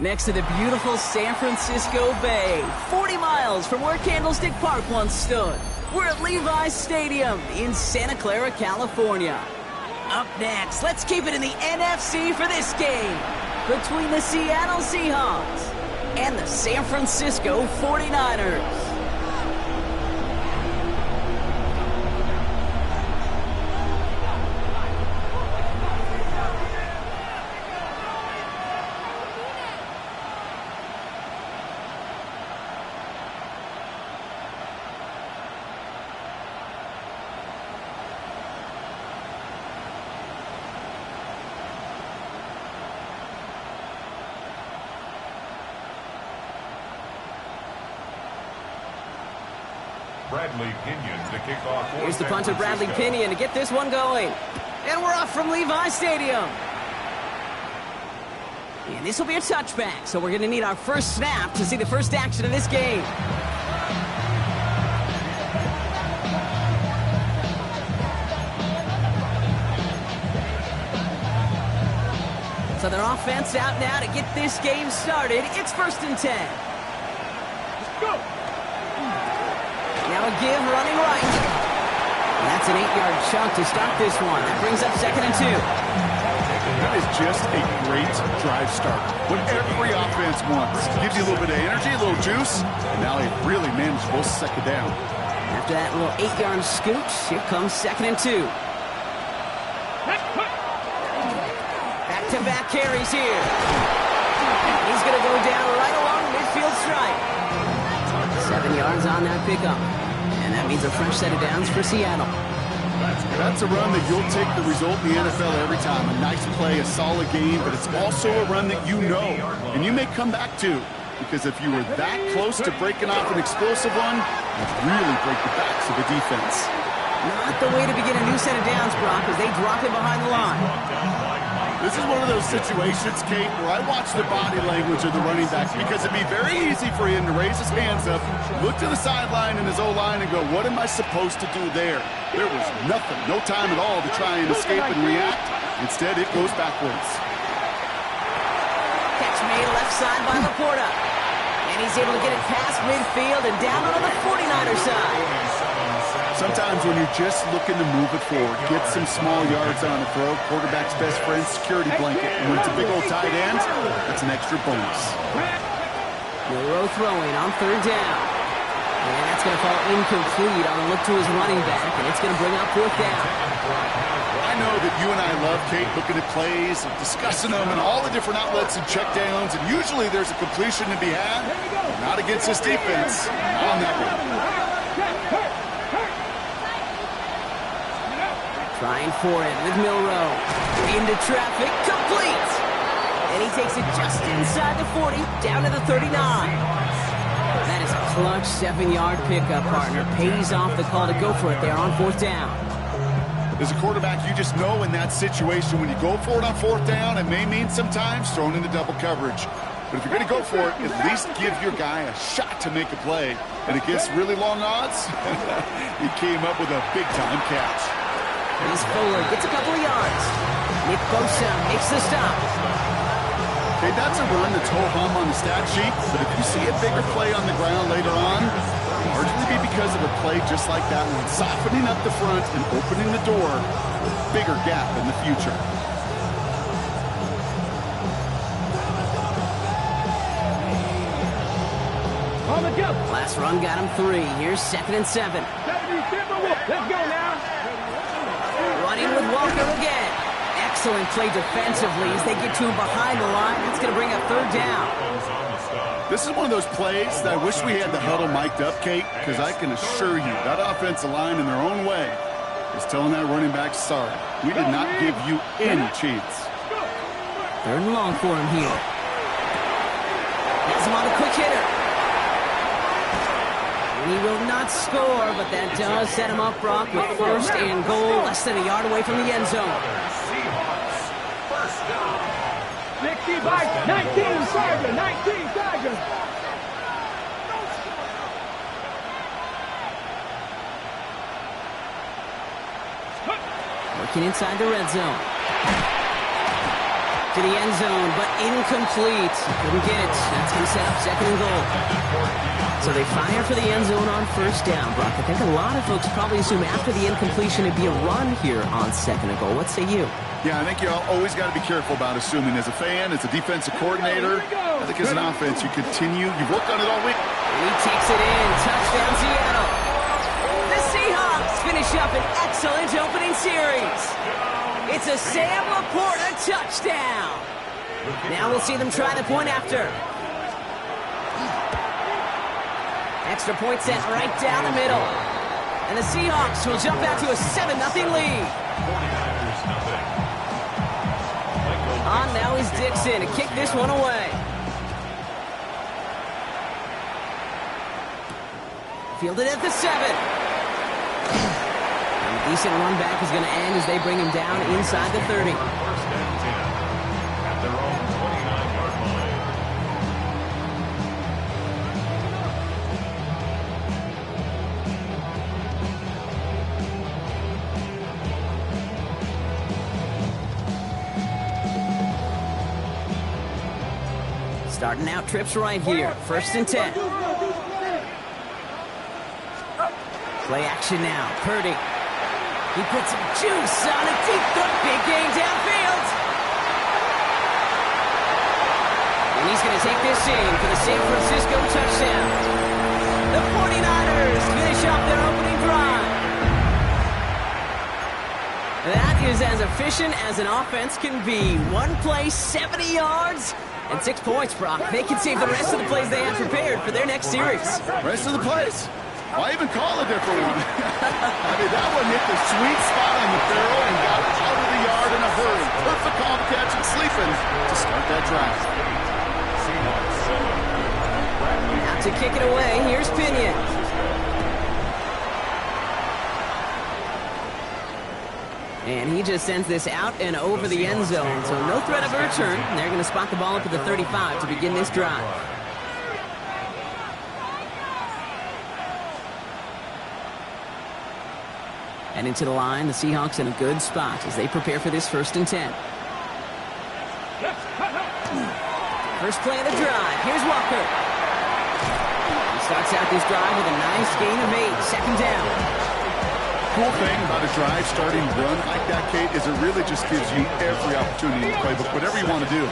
next to the beautiful San Francisco Bay, 40 miles from where Candlestick Park once stood. We're at Levi Stadium in Santa Clara, California. Up next, let's keep it in the NFC for this game between the Seattle Seahawks and the San Francisco 49ers. Here's the punter, Bradley Pinion, to get this one going. And we're off from Levi Stadium. And this will be a touchback, so we're going to need our first snap to see the first action of this game. So their offense out now to get this game started. It's 1st and 10. Let's go. Now a give running right. And that's an 8-yard chunk to start this one. That brings up 2nd and 2. That is just a great drive start. What every offense wants. Gives you a little bit of energy, a little juice, and now a really manageable 2nd down. After that little 8-yard scoot, here comes 2nd and 2. Back-to-back carries here. He's going to go down right along midfield stripe. 7 yards on that pickup. And that means a fresh set of downs for Seattle. That's a run that you'll take the result in the NFL every time. A nice play, a solid game, but it's also a run that you know and you may come back to. Because if you were that close to breaking off an explosive one, you'd really break the backs of the defense. Not the way to begin a new set of downs, Brock, as they drop it behind the line. This is one of those situations, Kate, where I watch the body language of the running back because it'd be very easy for him to raise his hands up, look to the sideline in his O-line and go, what am I supposed to do there? There was nothing, no time at all to try and escape and react. Instead, it goes backwards. Catch made left side by Laporta. And he's able to get it past midfield and down on the 49er side. Sometimes when you're just looking to move it forward, get some small yards on a throw, quarterback's best friend, security blanket. And when it's a big old tight end, that's an extra bonus. Euro throwing on 3rd down. And that's going to fall incomplete on a look to his running back, and it's going to bring up 4th down. I know that you and I love, Kate, looking at plays and discussing them and all the different outlets and checkdowns, and usually there's a completion to be had. Not against this defense. Not on that one. Trying for it with Milrow. Into traffic, complete! And he takes it just inside the 40, down to the 39. That is a clutch 7-yard pickup, partner. Pays off the call to go for it there on 4th down. As a quarterback, you just know in that situation when you go for it on 4th down, it may mean sometimes thrown into double coverage. But if you're going to go for it, at least give your guy a shot to make a play. And against really long odds, he came up with a big-time catch. He's Fuller, gets a couple of yards. Nick Bosa makes the stop. Okay, that's a run that's ho-hum on the stat sheet, but if you see a bigger play on the ground later on, it'll largely be because of a play just like that one, softening up the front and opening the door for a bigger gap in the future. Last run got him 3. Here's 2nd and 7. Let's go now. Running with Walker again. Excellent play defensively as they get to him behind the line. That's going to bring up 3rd down. This is one of those plays that I wish we had the huddle mic'd up, Kate, because I can assure you that offensive line in their own way is telling that running back, sorry, we did not give you any chance. 3rd and long for him here. Has him on a quick hitter. And he will not score, but that does set him up, Brock, with 1st and goal, less than a yard away from the end zone. 60 by 19 Tiger, 19 Tiger. Working inside the red zone. To the end zone, but incomplete. Couldn't get it. That's going to set up second and goal. So they fire for the end zone on first down, Brock. I think a lot of folks probably assume after the incompletion it'd be a run here on second and goal. What say you? Yeah, I think you always got to be careful about assuming. As a fan, as a defensive coordinator, I think as an offense, you continue. You've worked on it all week. And he takes it in. Touchdown, Seattle. The Seahawks finish up an excellent opening series. It's a Sam Laporta touchdown. Now we'll see them try the point after. Extra point sent right down the middle. And the Seahawks will jump out to a 7-0 lead. On now is Dixon to kick this one away. Fielded at the 7. And a decent run back is going to end as they bring him down inside the 30. At their own 29-yard line. Starting out trips right here. First and 10. Play action now. Purdy. He puts some juice on a deep throw. Big gain downfield. And he's going to take this in for the San Francisco touchdown. The 49ers finish off their opening drive. That is as efficient as an offense can be. One play, 70 yards. And 6 points, Brock. They can save the rest of the plays they have prepared for their next series. Rest of the plays? Why even call a different one? I mean, that one hit the sweet spot on the barrel and got out of the yard in a hurry. Perfect calm catch and sleeping to start that drive. Out to kick it away, here's Pinion. And he just sends this out and over the end zone, so no threat of a return. They're going to spot the ball up at the 35 to begin this drive. And into the line, the Seahawks in a good spot as they prepare for this first and 10. First play of the drive. Here's Walker. He starts out this drive with a nice gain of 8. Second down. Cool thing about a drive starting run like that, Kate, is it really just gives you every opportunity to play whatever you want to do.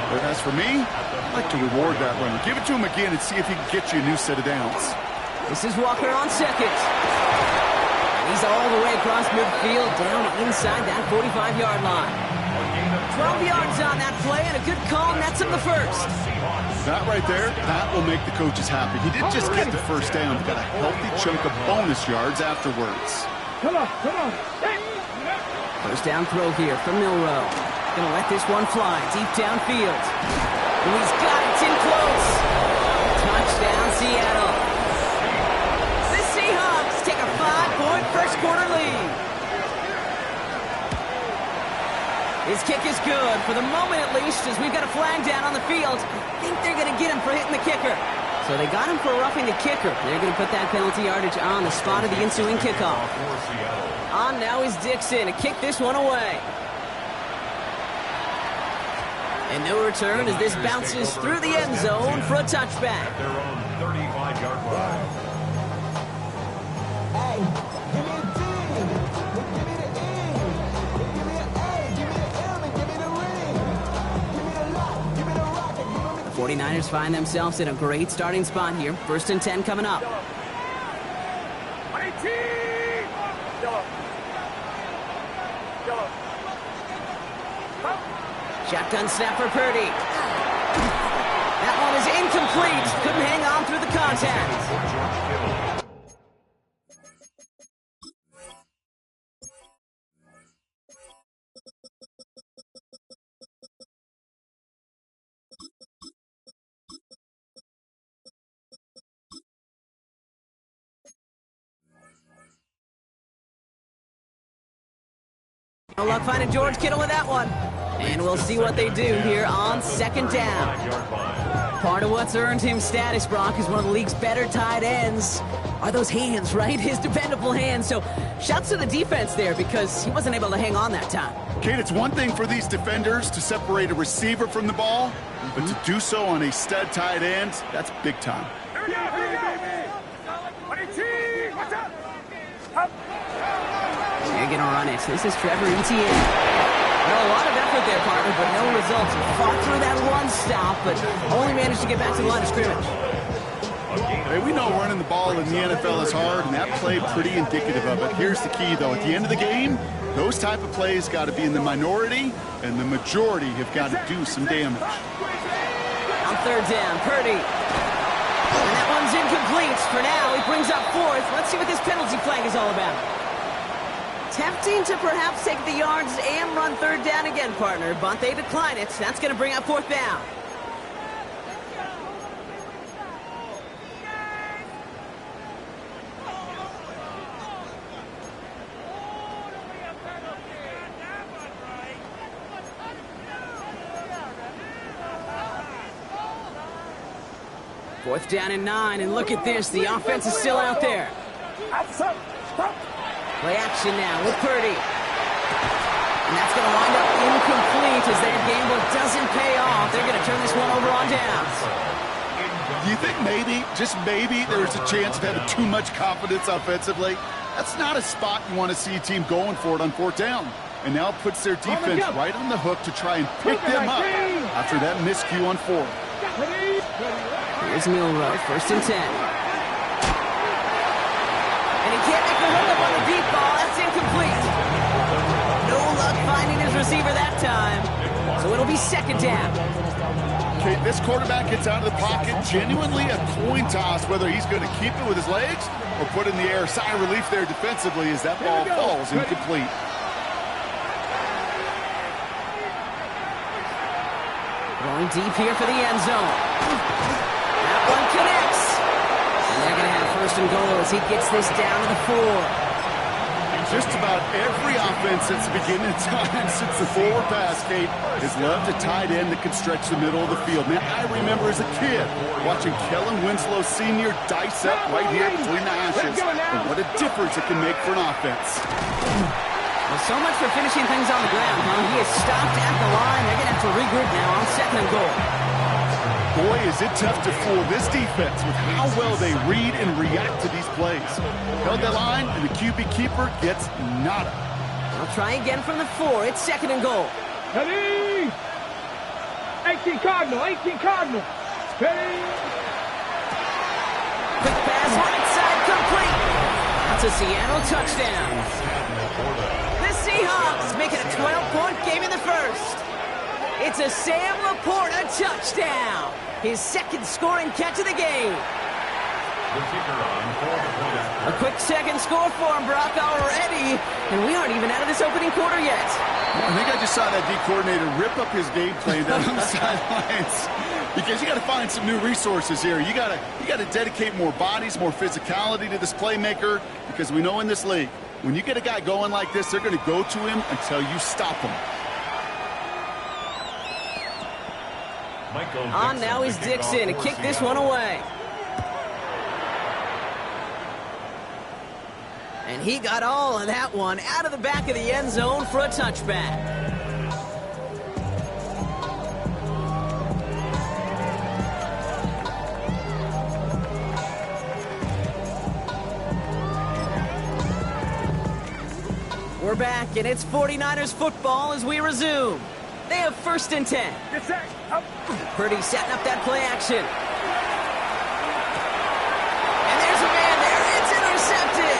But as for me, I like to reward that run. Give it to him again and see if he can get you a new set of downs. This is Walker on second. He's all the way across midfield, down inside that 45-yard line. 12 yards on that play, and a good call nets him the first. That right there, that will make the coaches happy. He didn't just get the first down, he got a healthy chunk of bonus yards afterwards. Come on, come on. First down throw here from Milroe. Gonna let this one fly deep downfield. And he's got it, it's in close. Touchdown, Seattle. The Seahawks take a 5-point first quarter lead. His kick is good, for the moment at least, as we've got a flag down on the field. I think they're going to get him for hitting the kicker. So they got him for roughing the kicker. They're going to put that penalty yardage on the spot of the ensuing kickoff. On now is Dixon to kick this one away. And no return as this bounces through the end zone for a touchback. At their own 35-yard line. The 49ers find themselves in a great starting spot here. First and 10 coming up. Shotgun snap for Purdy. That one is incomplete. Couldn't hang on through the contact. No luck finding George Kittle with that one. And we'll see what they do here on second down. Part of what's earned him status, Brock, is one of the league's better tight ends. Are those hands, right? His dependable hands. So shouts to the defense there because he wasn't able to hang on that time. Kate, it's one thing for these defenders to separate a receiver from the ball, but to do so on a stud tight end, that's big time. They're going to run it. This is Trevor Etienne. Well, a lot of effort there, partner, but no results. He fought through that one stop, but only managed to get back to the line of scrimmage. Hey, we know running the ball in the NFL is hard, and that play pretty indicative of it. Here's the key, though. At the end of the game, those type of plays got to be in the minority, and the majority have got to do some damage. On third down, Purdy. And that one's incomplete. For now, he brings up fourth. Let's see what this penalty flag is all about. Tempting to perhaps take the yards and run third down again, partner, but they decline it. That's going to bring up fourth down. Fourth down and 9, and look at this. The offense is still out there. Play action now with Purdy. And that's going to wind up incomplete as their gamble doesn't pay off. They're going to turn this one over on downs. Do you think maybe, just maybe, there's a chance of having too much confidence offensively? That's not a spot you want to see a team going for it on fourth down. And now it puts their defense right on the hook to try and pick them up after that miscue on fourth. Here's Milrow, first and 10. And he can't make the hookup on the deep ball. That's incomplete. No luck finding his receiver that time. So it'll be second down. Okay, this quarterback gets out of the pocket, genuinely a coin toss whether he's going to keep it with his legs or put it in the air. Sigh of relief there defensively as that ball falls incomplete. Going deep here for the end zone. That one connects. And they're going to have first and goal as he gets this down to the 4. Just about every offense since the beginning of time, since the forward pass, Kate, has loved a tight end that can stretch the middle of the field. Man, I remember as a kid watching Kellen Winslow Sr. dice up right here between the hashes. And what a difference it can make for an offense. Well, so much for finishing things on the ground, huh? He is stopped at the line. They're going to have to regroup now on second and goal. Boy, is it tough to fool this defense with how well they read and react to these plays. Held that line, and the QB keeper gets nada. They'll try again from the 4. It's second and goal. Ready? 18 Cardinal, 18 Cardinal. Ready? Quick pass, right side, complete. That's a Seattle touchdown. The Seahawks make it a 12-point game in the first. It's a Sam Laporta touchdown. His second scoring catch of the game. A quick second score for him, Brock, already. And we aren't even out of this opening quarter yet. I think I just saw that D coordinator rip up his game plan down on the sidelines. Because you got to find some new resources here. You got to dedicate more bodies, more physicality to this playmaker. Because we know in this league, when you get a guy going like this, they're going to go to him until you stop him. On now is Dixon to kick this one away. And he got all of that one out of the back of the end zone for a touchback. We're back, and it's 49ers football as we resume. They have first and 10. Yes, sir. Up. Purdy setting up that play action. And there's a man there. It's intercepted.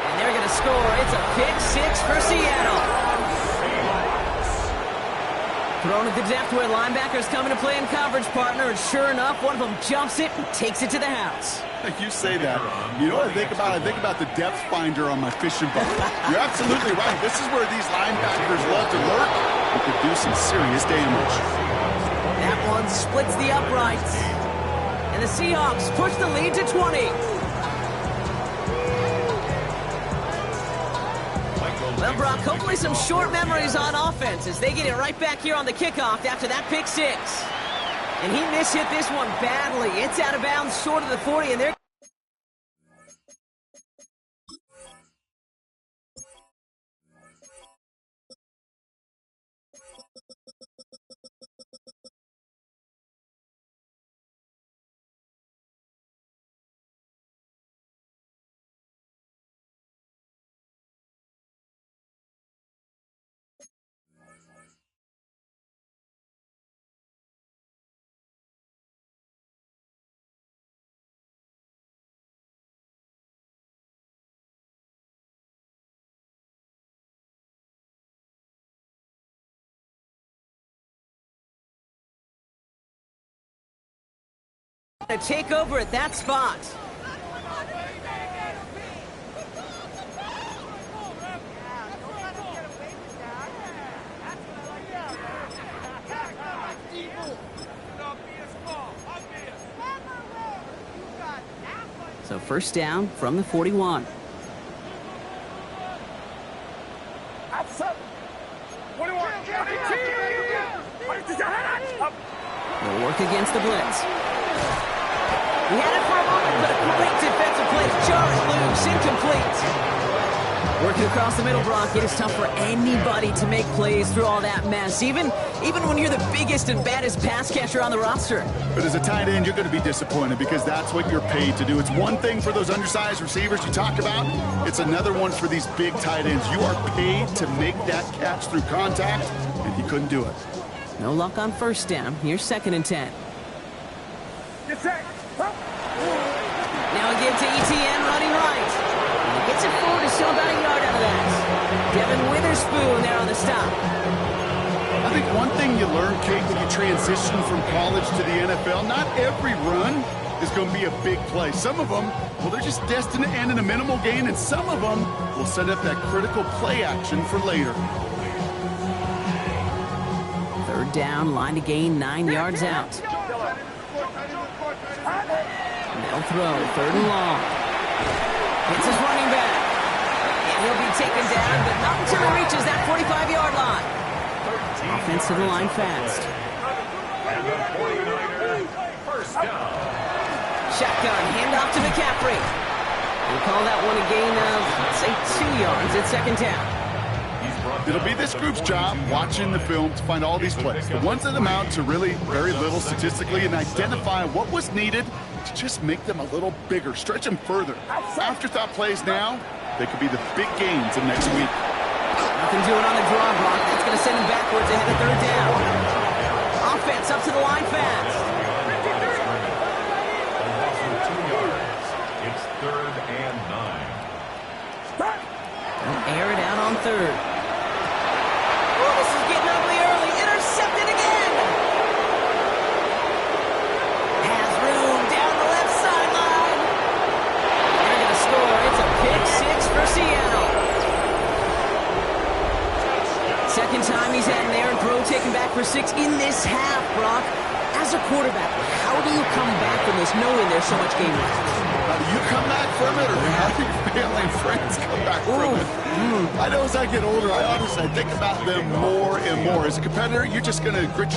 And they're going to score. It's a pick 6 for Seattle. Thrown at the depth where linebackers coming to play in coverage, partner. And sure enough, one of them jumps it and takes it to the house. You say that. You know what I think about? I think about the depth finder on my fishing boat. You're absolutely right. This is where these linebackers love to lurk and could do some serious damage. That one splits the uprights. And the Seahawks push the lead to 20. Well, Brock, hopefully some short memories on offense as they get it right back here on the kickoff after that pick 6. And he mishit this one badly. It's out of bounds short of the 40, and they're... to take over at that spot. So first down from the 41. They'll work against the blitz. He had it for a moment, but a great defensive play. Jar it loose, incomplete. Working across the middle, Brock, it is tough for anybody to make plays through all that mess, even when you're the biggest and baddest pass catcher on the roster. But as a tight end, you're going to be disappointed because that's what you're paid to do. It's one thing for those undersized receivers you talk about. It's another one for these big tight ends. You are paid to make that catch through contact, and he couldn't do it. No luck on first down. Here's 2nd and 10. Now a give to ETN running right. And he gets it forward to still about a yard out of that. Devin Witherspoon there on the stop. I think one thing you learn, Kate, when you transition from college to the NFL, not every run is going to be a big play. Some of them, well, they're just destined to end in a minimal gain, and some of them will set up that critical play action for later. 3rd down, line to gain 9 yards out. They'll throw, 3rd and long. It's his running back. And he'll be taken down, but not until he reaches that 45-yard line. Offense to the line fast. And the 49ers, first down. Shotgun, handoff to McCaffrey. We'll call that one a gain of, let's say, 2 yards at 2nd down. It'll be this group's job watching the film to find all these plays, the ones that amount to really very little statistically, and identify what was needed to just make them a little bigger, stretch them further. Afterthought plays now, they could be the big gains of next week. Nothing doing on the draw block. That's going to send him backwards ahead of 3rd down. Offense up to the line fast. It's 3rd and 9. Don't air it out on 3rd. Oh, this is getting ugly early. Intercepted again. Has room down the left sideline. They're going to score. It's a pick 6 for Seattle. 2nd time he's had an errant throw taken back for 6 in this half, Brock. As a quarterback, how do you come back from this knowing there's so much game left? How do you come back from it, or how do your family and friends come back from it? I know as I get older, I honestly think about them more and more. As a competitor, you're just going to grit your